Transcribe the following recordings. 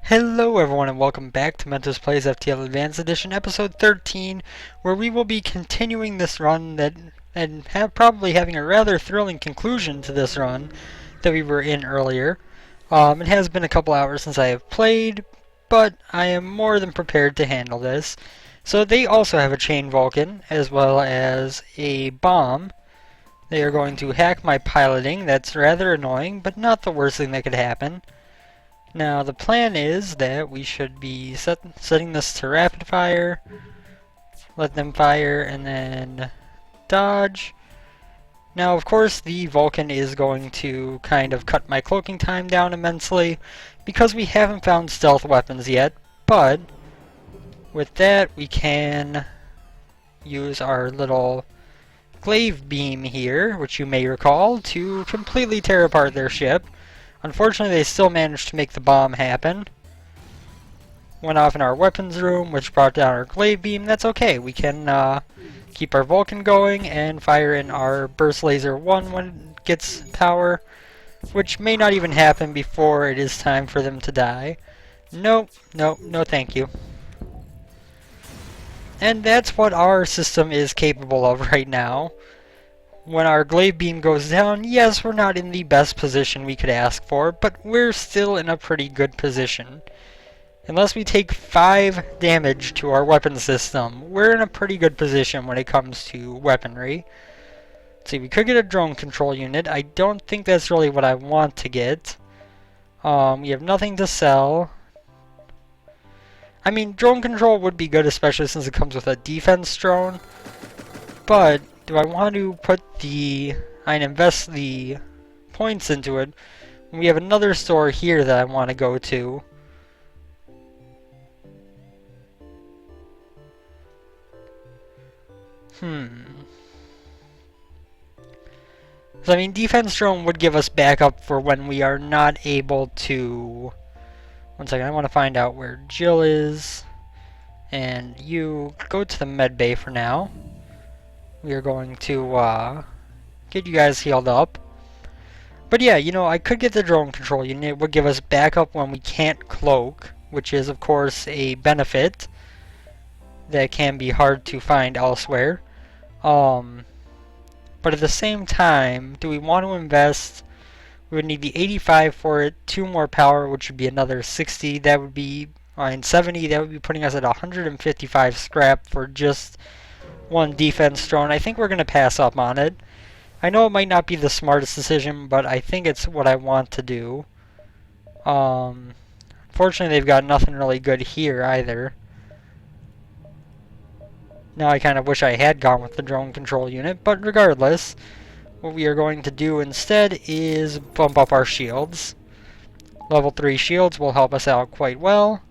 Hello everyone and welcome back to Mentos Plays FTL Advanced Edition episode 13, where we will be continuing this run probably having a rather thrilling conclusion to this run that we were in earlier. It has been a couple hours since I have played, but I am more than prepared to handle this. So they also have a chain Vulcan as well as a bomb. They are going to hack my piloting. That's rather annoying, but not the worst thing that could happen. Now the plan is that we should be setting this to rapid fire, let them fire, and then dodge. Now of course the Vulcan is going to kind of cut my cloaking time down immensely because we haven't found stealth weapons yet, but with that we can use our little Glaive beam here, which you may recall, to completely tear apart their ship. Unfortunately, they still managed to make the bomb happen. Went off in our weapons room, which brought down our Glaive beam. That's okay. We can keep our Vulcan going and fire in our Burst Laser 1 when it gets power, which may not even happen before it is time for them to die. No thank you. And that's what our system is capable of right now. When our Glaive beam goes down, yes, we're not in the best position we could ask for, but we're still in a pretty good position. Unless we take 5 damage to our weapon system, we're in a pretty good position when it comes to weaponry. Let's see, we could get a drone control unit. I don't think that's really what I want to get. We have nothing to sell. I mean, drone control would be good, especially since it comes with a defense drone, but do I want to put and invest the points into it? We have another store here that I want to go to. So I mean, defense drone would give us backup for when we are not able to... One second, I want to find out where Jill is. And you go to the med bay for now. We are going to get you guys healed up. But yeah, you know, I could get the drone control unit. It would give us backup when we can't cloak, which is of course a benefit that can be hard to find elsewhere. But at the same time, do we want to invest? We would need the 85 for it, 2 more power, which would be another 60. That would be 70. That would be putting us at 155 scrap for just 1 defense drone. I think we're going to pass up on it. I know it might not be the smartest decision, but I think it's what I want to do. Fortunately, they've got nothing really good here either. Now I kind of wish I had gone with the drone control unit, but regardless, what we are going to do instead is bump up our shields. Level 3 shields will help us out quite well.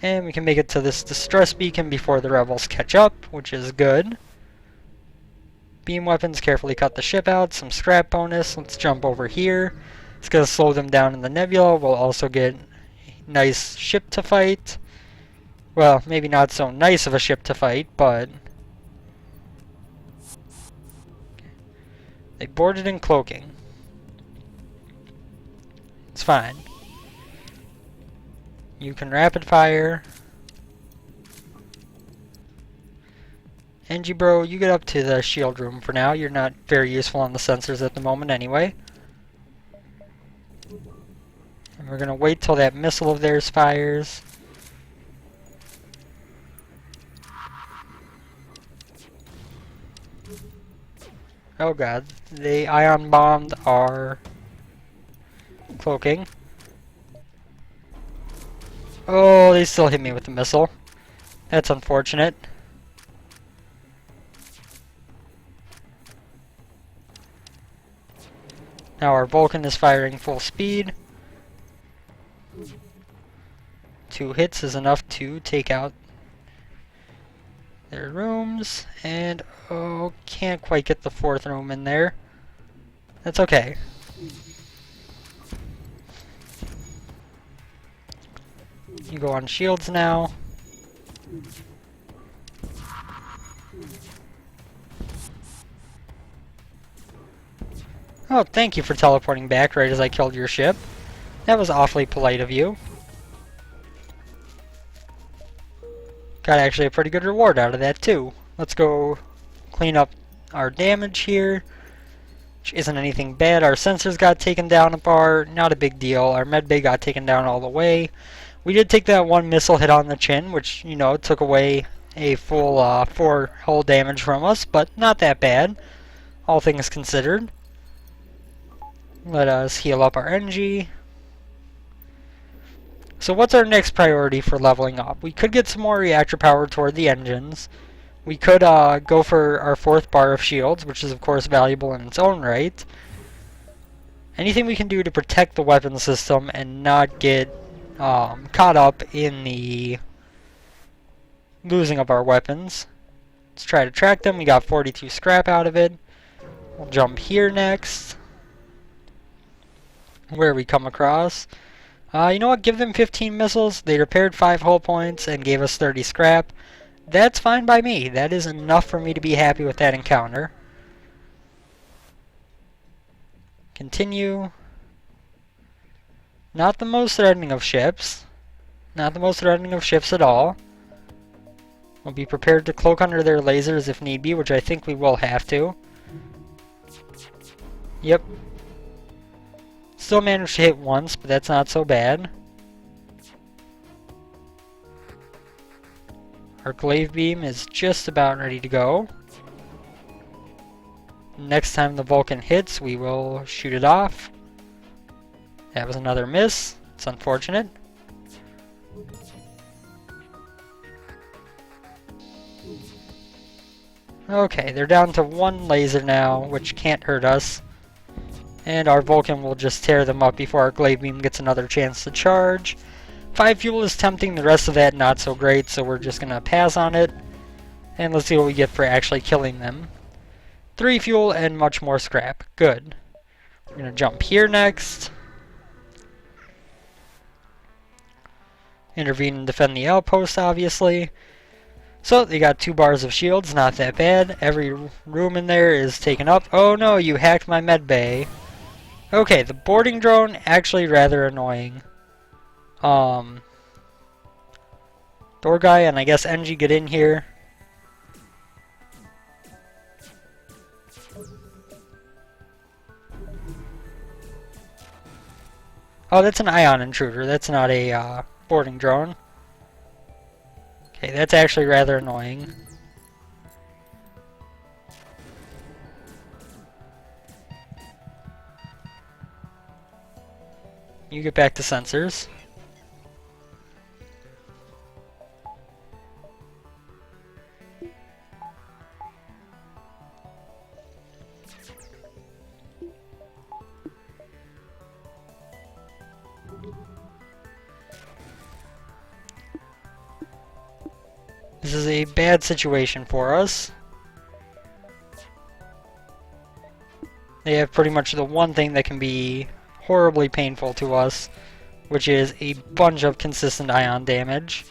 And we can make it to this distress beacon before the rebels catch up, which is good. Beam weapons carefully cut the ship out, some scrap bonus. Let's jump over here. It's going to slow them down in the nebula. We'll also get a nice ship to fight. Well, maybe not so nice of a ship to fight, but... They boarded in cloaking. It's fine. You can rapid fire. Angie bro, you get up to the shield room for now. You're not very useful on the sensors at the moment anyway. And we're gonna wait till that missile of theirs fires. Oh god, they ion bombed our cloaking. Oh, they still hit me with the missile. That's unfortunate. Now our Vulcan is firing full speed. 2 hits is enough to take out their rooms. And, oh, can't quite get the 4th room in there. That's okay. You go on shields now. Oh, thank you for teleporting back right as I killed your ship. That was awfully polite of you. Got actually a pretty good reward out of that too. Let's go clean up our damage here, which isn't anything bad. Our sensors got taken down a bar, not a big deal. Our medbay got taken down all the way. We did take that one missile hit on the chin, which, you know, took away a full 4 hull damage from us, but not that bad, all things considered. Let us heal up our NG. So what's our next priority for leveling up? We could get some more reactor power toward the engines. We could go for our 4th bar of shields, which is of course valuable in its own right. Anything we can do to protect the weapon system and not get caught up in the losing of our weapons. Let's try to track them. We got 42 scrap out of it. We'll jump here next, where we come across. You know what? Give them 15 missiles. They repaired 5 hull points and gave us 30 scrap. That's fine by me. That is enough for me to be happy with that encounter. Continue. Not the most threatening of ships. Not the most threatening of ships at all. We'll be prepared to cloak under their lasers if need be, which I think we will have to. Yep. Still managed to hit once, but that's not so bad. Our Glaive beam is just about ready to go. Next time the Vulcan hits, we will shoot it off. That was another miss. It's unfortunate. Okay, they're down to 1 laser now, which can't hurt us. And our Vulcan will just tear them up before our Glaive beam gets another chance to charge. 5 fuel is tempting, the rest of that not so great, so we're just going to pass on it. And let's see what we get for actually killing them. 3 fuel and much more scrap. Good. We're going to jump here next. Intervene and defend the outpost, obviously. So, they got 2 bars of shields, not that bad. Every room in there is taken up. Oh no, you hacked my med bay. Okay, the boarding drone, actually rather annoying. Door guy and I guess NG get in here. Oh, that's an ion intruder. That's not a boarding drone. Okay, that's actually rather annoying. You get back to sensors. This is a bad situation for us. They have pretty much the one thing that can be horribly painful to us, which is a bunch of consistent ion damage.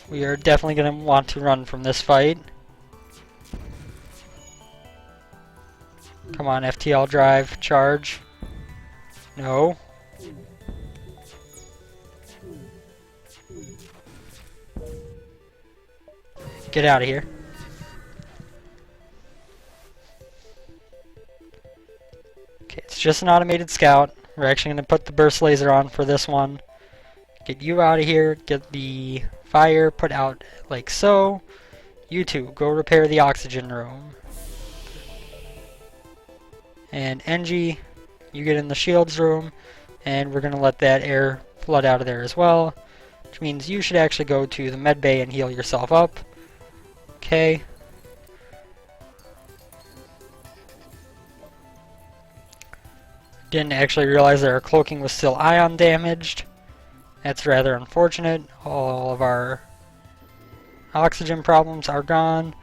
We are definitely going to want to run from this fight. Come on, FTL drive, charge. No. Get out of here. Okay, it's just an automated scout. We're actually going to put the burst laser on for this one. Get you out of here. Get the fire put out like so. You two, go repair the oxygen room. And NG, you get in the shields room. And we're going to let that air flood out of there as well. Which means you should actually go to the med bay and heal yourself up. Okay. Didn't actually realize that our cloaking was still ion damaged. That's rather unfortunate. All of our oxygen problems are gone.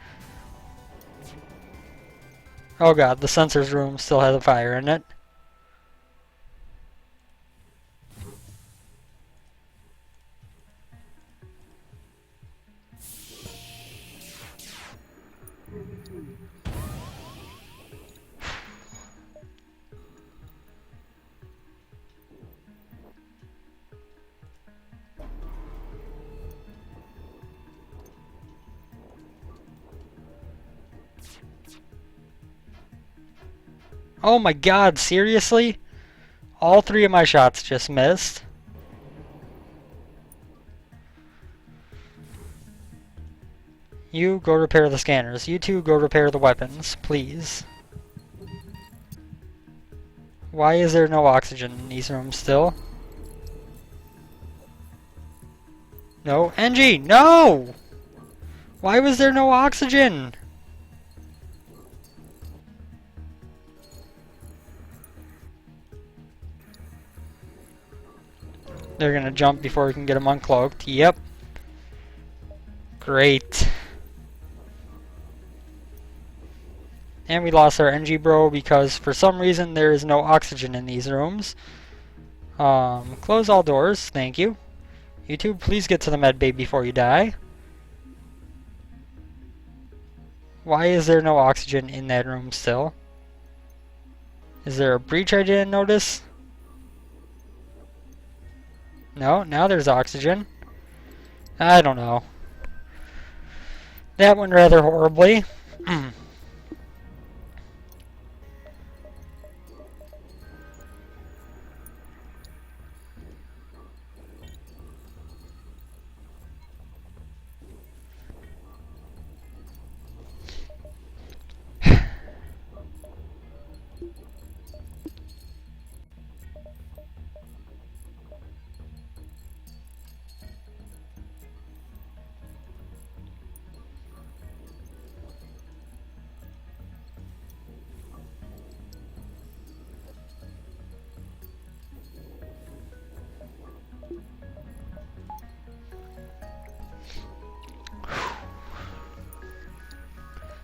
Oh god, the sensors room still has a fire in it. Oh my god, seriously? All three of my shots just missed. You go repair the scanners. You two go repair the weapons, please. Why is there no oxygen in these rooms still? No. NG, no! Why was there no oxygen? They're gonna jump before we can get them uncloaked. Yep. Great. And we lost our NG bro because for some reason there is no oxygen in these rooms. Close all doors, thank you. You two, please get to the med bay before you die. Why is there no oxygen in that room still? Is there a breach I didn't notice? No, now there's oxygen. I don't know. That went rather horribly.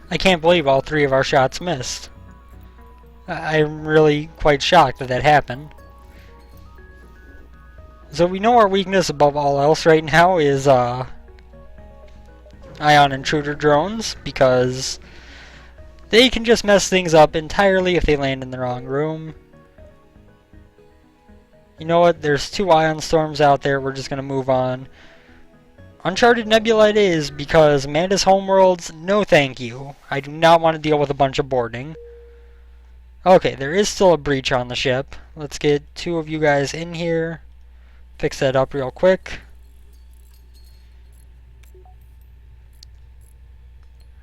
I can't believe all three of our shots missed. I'm really quite shocked that that happened. So we know our weakness above all else right now is ion intruder drones, because they can just mess things up entirely if they land in the wrong room. You know what? There's 2 ion storms out there. We're just going to move on. Uncharted Nebula it is, because Amanda's Homeworlds, no thank you. I do not want to deal with a bunch of boarding. Okay, there is still a breach on the ship. Let's get 2 of you guys in here. Fix that up real quick.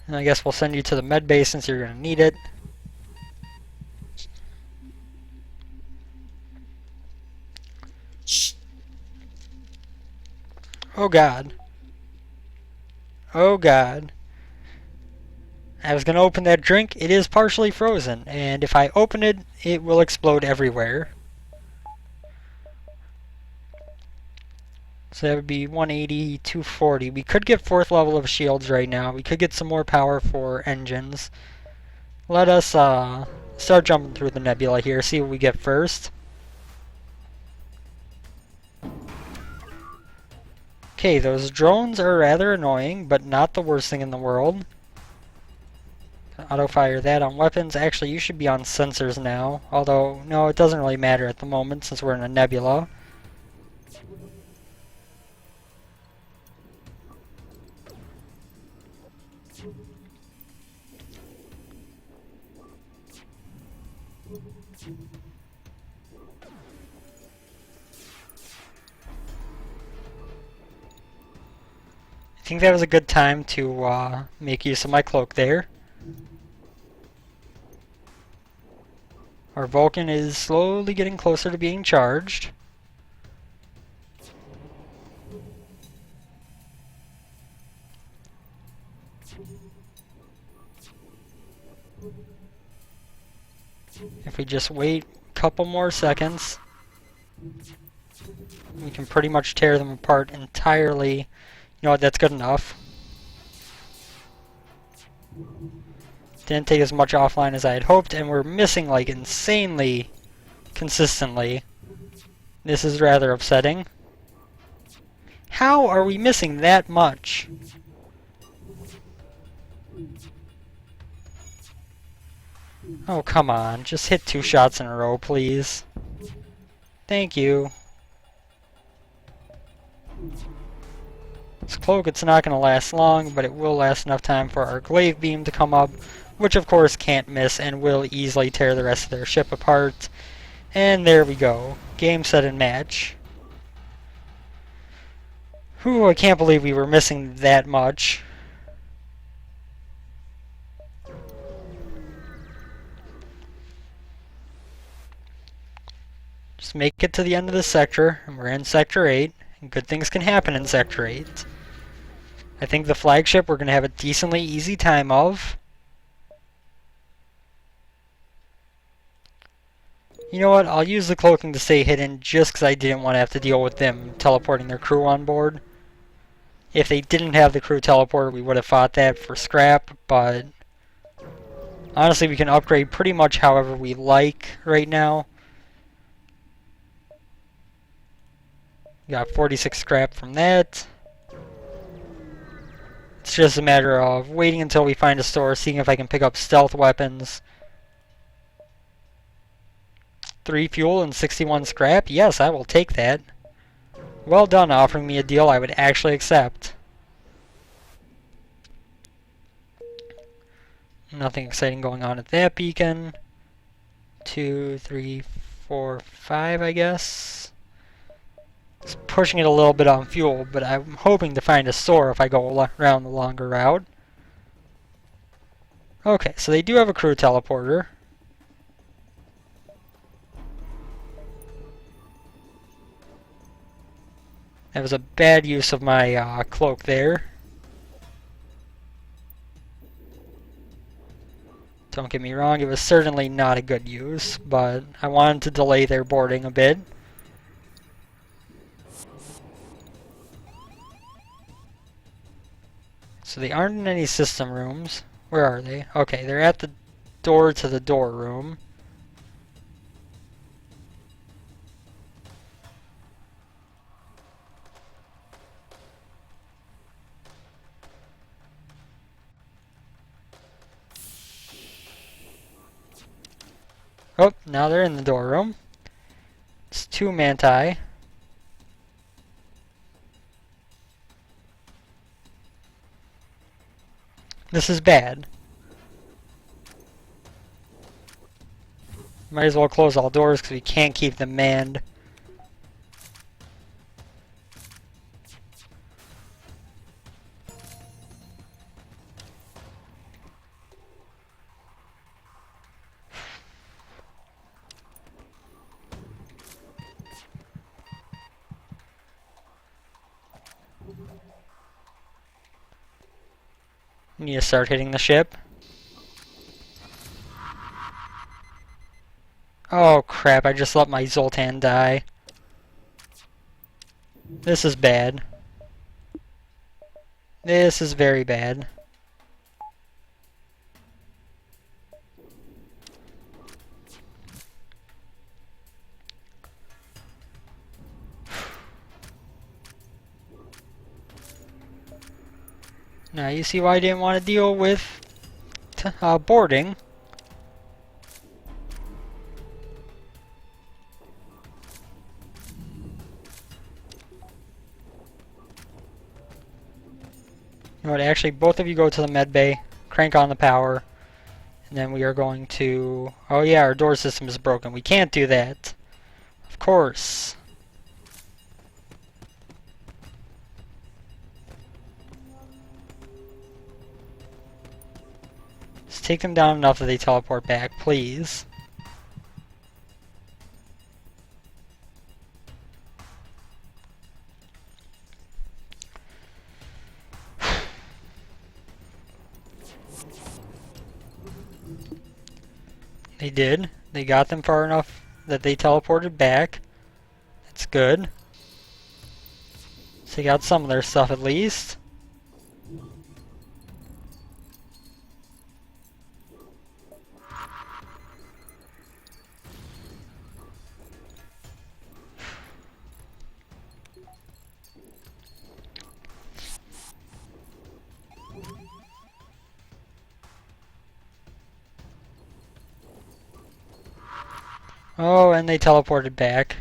And I guess we'll send you to the med bay since you're going to need it. Oh god. Oh god. I was going to open that drink. It is partially frozen. And if I open it, it will explode everywhere. So that would be 180, 240. We could get 4th level of shields right now. We could get some more power for engines. Let us start jumping through the nebula here, see what we get first. Okay, those drones are rather annoying, but not the worst thing in the world. Auto fire that on weapons. Actually, you should be on sensors now. Although, no, it doesn't really matter at the moment since we're in a nebula. I think that was a good time to make use of my cloak there. Our Vulcan is slowly getting closer to being charged. If we just wait a couple more seconds, we can pretty much tear them apart entirely. You know what, that's good enough. Didn't take as much offline as I had hoped, and we're missing like insanely consistently. This is rather upsetting. How are we missing that much? Oh, come on. Just hit 2 shots in a row, please. Thank you. This cloak, it's not going to last long, but it will last enough time for our Glaive beam to come up. which of course can't miss and will easily tear the rest of their ship apart. And there we go. Game, set, and match. Whew, I can't believe we were missing that much. Just make it to the end of the sector, and we're in Sector 8, and good things can happen in Sector 8. I think the flagship we're going to have a decently easy time of. You know what, I'll use the cloaking to stay hidden just because I didn't want to have to deal with them teleporting their crew on board. If they didn't have the crew teleporter, we would have fought that for scrap, but honestly we can upgrade pretty much however we like right now. Got 46 scrap from that. It's just a matter of waiting until we find a store, seeing if I can pick up stealth weapons. 3 fuel and 61 scrap? Yes, I will take that. Well done offering me a deal I would actually accept. Nothing exciting going on at that beacon. 2, 3, 4, 5, I guess. It's pushing it a little bit on fuel, but I'm hoping to find a store if I go around the longer route. Okay, so they do have a crew teleporter. That was a bad use of my cloak there. Don't get me wrong, it was certainly not a good use, but I wanted to delay their boarding a bit. So they aren't in any system rooms. Where are they? Okay, they're at the door to the door room. Oh, now they're in the door room. It's 2 manti. This is bad. Might as well close all doors because we can't keep them manned. Need to start hitting the ship. Oh crap, I just let my Zoltan die. This is bad. This is very bad. Now you see why I didn't want to deal with boarding. You know what, actually both of you go to the med bay, crank on the power, and then we are going to... Oh yeah, our door system is broken. We can't do that. Of course. Just take them down enough that they teleport back, please. They did. They got them far enough that they teleported back. That's good. So they got some of their stuff at least. Oh, and they teleported back.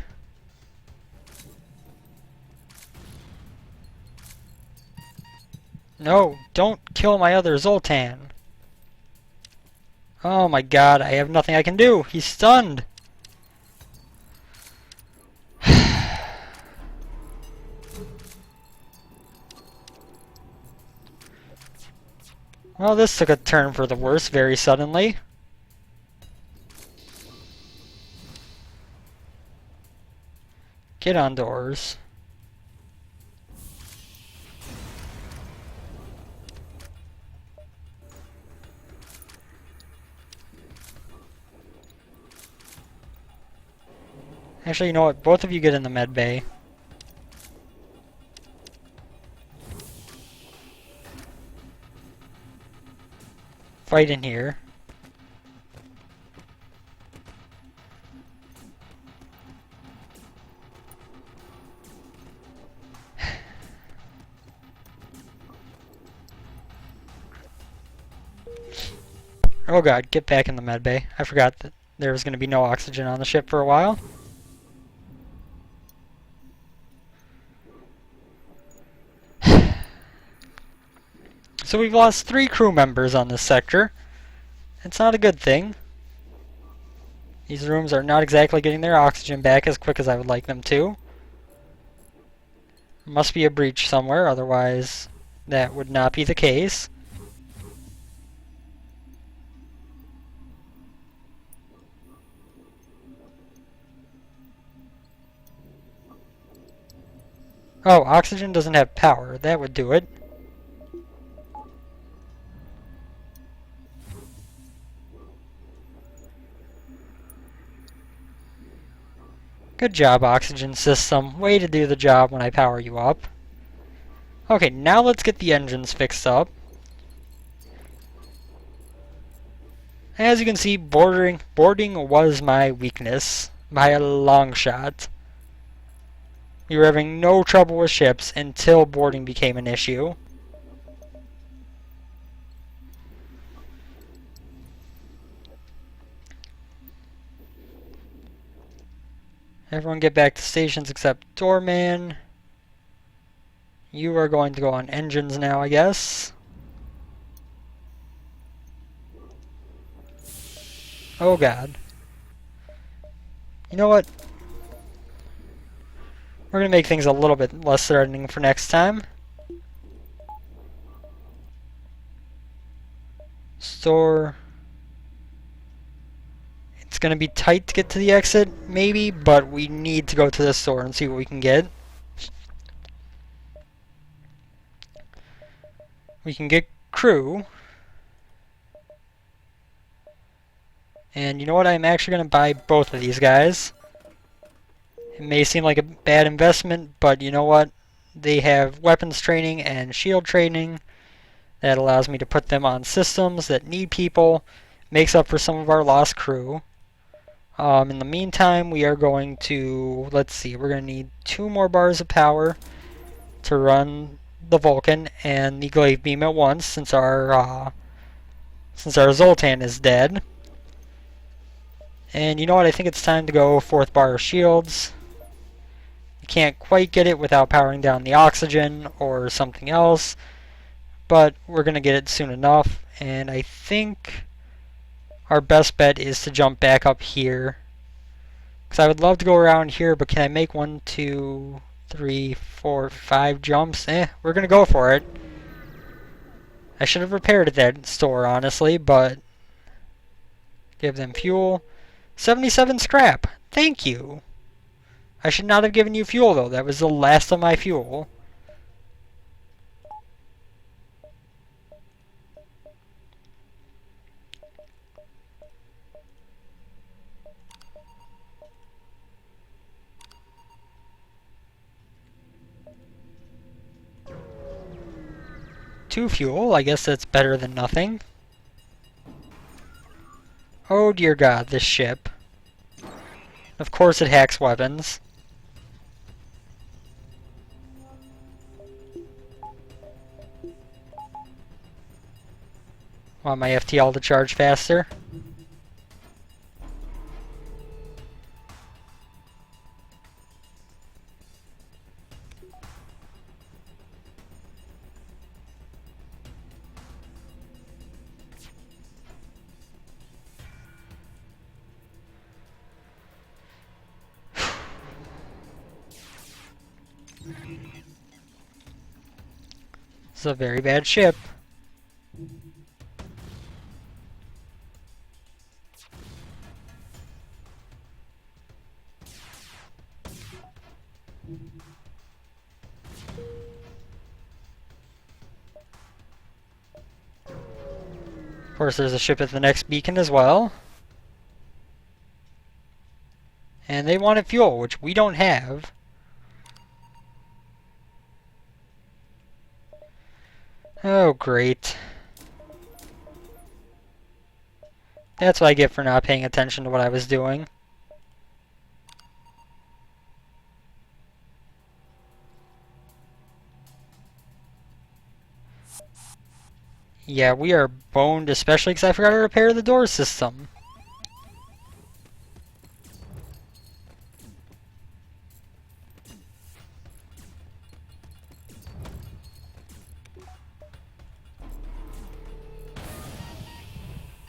No, don't kill my other Zoltan. Oh my god, I have nothing I can do. He's stunned. Well, this took a turn for the worse very suddenly. Get on doors. Actually, you know what? Both of you get in the med bay. Fight in here. Oh god, get back in the med bay. I forgot that there was going to be no oxygen on the ship for a while. So we've lost 3 crew members on this sector. It's not a good thing. These rooms are not exactly getting their oxygen back as quick as I would like them to. Must be a breach somewhere, otherwise that would not be the case. Oh, oxygen doesn't have power. That would do it. Good job, oxygen system. Way to do the job when I power you up. Okay, now let's get the engines fixed up. As you can see, boarding was my weakness by a long shot. We were having no trouble with ships until boarding became an issue. Everyone get back to stations except Doorman. You are going to go on engines now, I guess. Oh god. You know what? We're going to make things a little bit less threatening for next time. Store. It's going to be tight to get to the exit, maybe, but we need to go to the store and see what we can get. We can get crew. And you know what? I'm actually going to buy both of these guys. It may seem like a bad investment, but you know what? They have weapons training and shield training. That allows me to put them on systems that need people. Makes up for some of our lost crew. In the meantime, we are going to, let's see, we're going to need 2 more bars of power to run the Vulcan and the Glaive beam at once, since our Zoltan is dead. And you know what? I think it's time to go 4th bar of shields. You can't quite get it without powering down the oxygen or something else, but we're going to get it soon enough. And I think our best bet is to jump back up here, because I would love to go around here, but can I make 1, 2, 3, 4, 5 jumps? We're going to go for it. I should have repaired at that store, honestly, but give them fuel. 77 scrap. Thank you. I should not have given you fuel, though. That was the last of my fuel. Two fuel. I guess that's better than nothing. Oh dear god, this ship. Of course it hacks weapons. Want my FTL to charge faster? It's a very bad ship. Of course, there's a ship at the next beacon as well. And they wanted fuel, which we don't have. Oh, great. That's what I get for not paying attention to what I was doing. Yeah, we are boned, especially because I forgot to repair the door system.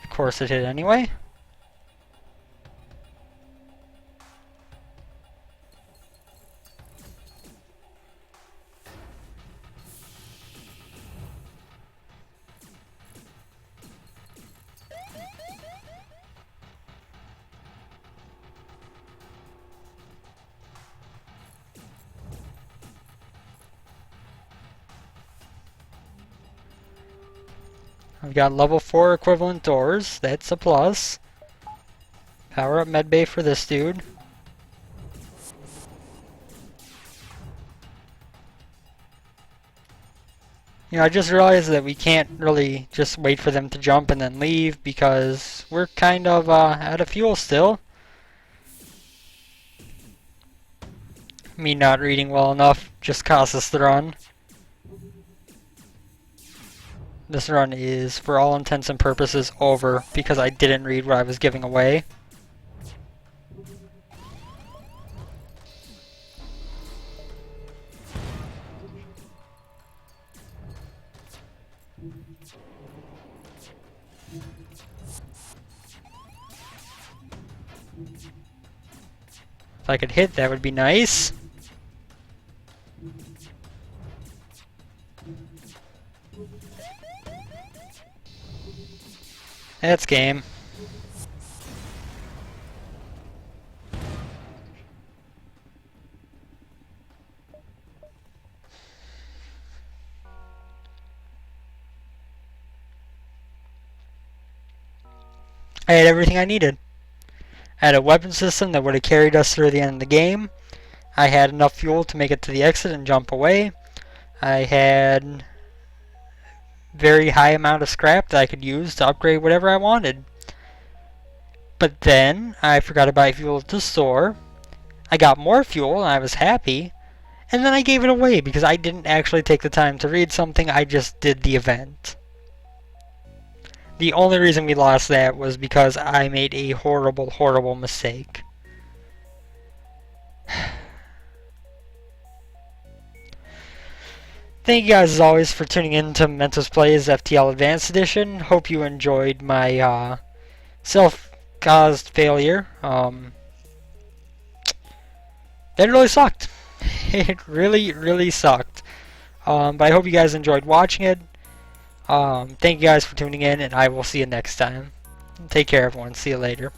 Of course it hit anyway. I've got level 4 equivalent doors. That's a plus. Power up medbay for this dude. You know, I just realized that we can't really just wait for them to jump and then leave because we're kind of out of fuel still. Me not reading well enough just cost us the run. This run is, for all intents and purposes, over because I didn't read what I was giving away. If I could hit, that would be nice. That's game. I had everything I needed. I had a weapon system that would have carried us through the end of the game. I had enough fuel to make it to the exit and jump away. I had very high amount of scrap that I could use to upgrade whatever I wanted. But then I forgot to buy fuel at the store. I got more fuel and I was happy. And then I gave it away because I didn't actually take the time to read something, I just did the event. The only reason we lost that was because I made a horrible, horrible mistake. Thank you guys as always for tuning in to Mentos Plays FTL Advanced Edition. Hope you enjoyed my self-caused failure. That really sucked. It really, really sucked. But I hope you guys enjoyed watching it. Thank you guys for tuning in, and I will see you next time. Take care, everyone. See you later.